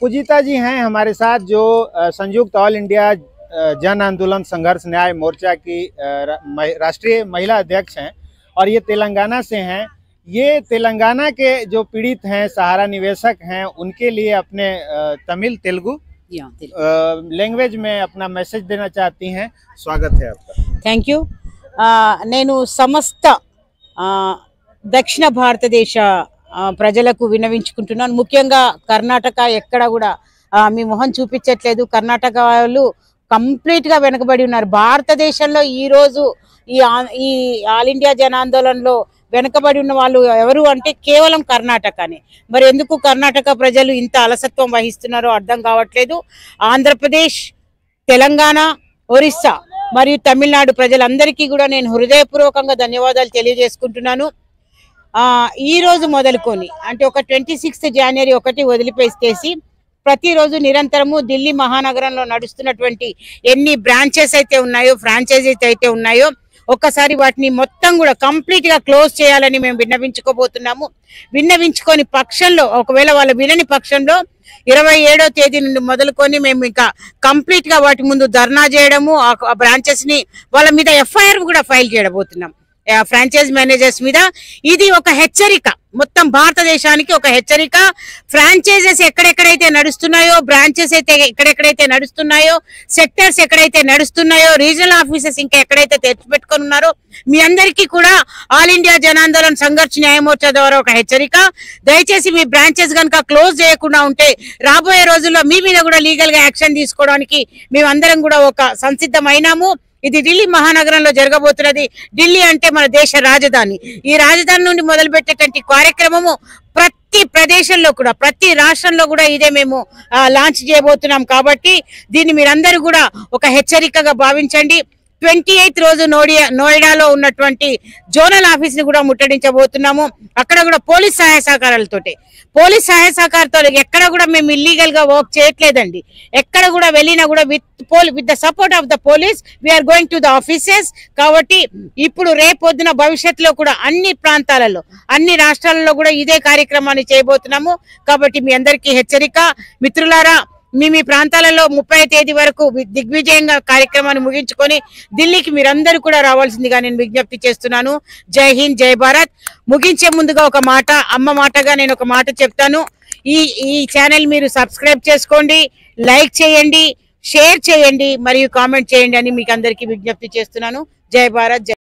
पूजिता जी हैं हमारे साथ, जो संयुक्त ऑल इंडिया जन आंदोलन संघर्ष न्याय मोर्चा की राष्ट्रीय महिला अध्यक्ष हैं और ये तेलंगाना से हैं। ये तेलंगाना के जो पीड़ित हैं, सहारा निवेशक हैं, उनके लिए अपने तमिल तेलुगु लैंग्वेज में अपना मैसेज देना चाहती हैं। स्वागत है आपका। Thank you. నేను సమస్త దక్షిణ భారతదేశ ప్రజలకు విన్నవించుకుంటున్నాను। ముఖ్యంగా కర్ణాటక ఎక్కడ కూడా మీ మొహం చూపించట్లేదు। కర్ణాటక వాళ్ళు కంప్లీట్ గా వెనకబడి ఉన్నారు। భారతదేశంలో ఈ రోజు ఈ ఆల్ ఇండియా జన ఆందోళనలో వెనకబడి ఉన్న వాళ్ళు ఎవరు అంటే కేవలం కర్ణాటకనే। మరి ఎందుకు కర్ణాటక ప్రజలు ఇంత అలసత్వం వహిస్తున్నారో అర్థం కావట్లేదు। ఆంధ్రప్రదేశ్, తెలంగాణ, ఒరిస్సా మరియు తమిళనాడు ప్రజలందరికీ కూడా నేను హృదయపూర్వకంగా ధన్యవాదాలు తెలియజేసుకుంటున్నాను। ఈ రోజు మొదలుకొని అంటే ఒక 26 జనవరి ఒకటి వదిలిపేసి ప్రతిరోజు నిరంతరము ఢిల్లీ మహానగరంలో నడుస్తున్నటువంటి ఎన్ని బ్రాంచెస్ అయితే ఉన్నాయో, ఫ్రాంచైజీస్ అయితే ఉన్నాయో, ఒక్కసారి వాటిని మొత్తం కూడా కంప్లీట్ గా క్లోజ్ చేయాలని మేము విన్నవించుకోబోతున్నాము। విన్నవించుకొని పక్షంలో, ఒకవేళ వాళ్ళు వినని పక్షంలో 27వ తేదీ నుండి మొదలుకొని మేము ఇంకా కంప్లీట్ గా వాటి ముందు ధర్నా చేయడము, ఆ బ్రాంచెస్ ని వాళ్ళ మీద ఎఫ్ఐఆర్ కూడా ఫైల్ చేయబోతున్నాం ఫ్రాంచైజ్ మేనేజర్స్ మీద। ఇది ఒక హెచ్చరిక, మొత్తం భారతదేశానికి ఒక హెచ్చరిక। ఫ్రాంచైజెస్ ఎక్కడెక్కడైతే నడుస్తున్నాయో, బ్రాంచెస్ అయితే ఎక్కడెక్కడైతే నడుస్తున్నాయో, సెక్టర్స్ ఎక్కడైతే నడుస్తున్నాయో, రీజనల్ ఆఫీసెస్ ఇంకా ఎక్కడైతే తెచ్చిపెట్టుకొని ఉన్నారో, మీ అందరికీ కూడా ఆల్ ఇండియా జన ఆందోళన్ సంఘర్ష్ న్యాయమోర్చా ద్వారా ఒక హెచ్చరిక। దయచేసి మీ బ్రాంచెస్ కనుక క్లోజ్ చేయకుండా ఉంటే రాబోయే రోజుల్లో మీ మీద కూడా లీగల్ గా యాక్షన్ తీసుకోవడానికి మేమందరం కూడా ఒక సంసిద్ధమైనాము। ఇది ఢిల్లీ మహానగరంలో జరగబోతున్నది। ఢిల్లీ అంటే మన దేశ రాజధాని। ఈ రాజధాని నుండి మొదలుపెట్టేటువంటి కార్యక్రమము ప్రతి ప్రదేశంలో కూడా, ప్రతి రాష్ట్రంలో కూడా ఇదే మేము లాంచ్ చేయబోతున్నాం। కాబట్టి దీన్ని మీరందరూ కూడా ఒక హెచ్చరికగా భావించండి। 28th రోజు నోయిడాలో ఉన్నటువంటి జోనల్ ఆఫీస్ ని కూడా ముట్టడించబోతున్నాము। అక్కడ కూడా పోలీస్ సహాయ సహకారంతో ఎక్కడ కూడా మేము ఇల్లీగల్ గా వర్క్ చేయట్లేదండి। ఎక్కడ కూడా వెళ్ళినా కూడా with the support of the police we're going to the offices. కాబట్టి ఇప్పుడు రేపొద్దున భవిష్యత్తులో కూడా అన్ని ప్రాంతాలలో, అన్ని రాష్ట్రాలలో కూడా ఇదే కార్యక్రమాన్ని చేయబోతున్నాము। కాబట్టి మీ అందరికీ హెచ్చరిక। మిత్రులారా, మీ ప్రాంతాలలో 30వ తేదీ వరకు దిగ్విజయంగా కార్యక్రమాన్ని ముగించుకొని ఢిల్లీకి మీరందరూ కూడా రావాల్సిందిగా నేను విజ్ఞప్తి చేస్తున్నాను। జై హింద్, జై భారత్। ముగించే ముందుగా ఒక మాట, అమ్మ మాటగా నేను ఒక మాట చెప్తాను। ఈ ఛానల్ మీరు సబ్స్క్రైబ్ చేసుకోండి, లైక్ చేయండి, షేర్ చేయండి మరియు కామెంట్ చేయండి అని మీకు అందరికీ విజ్ఞప్తి చేస్తున్నాను। జై భారత్।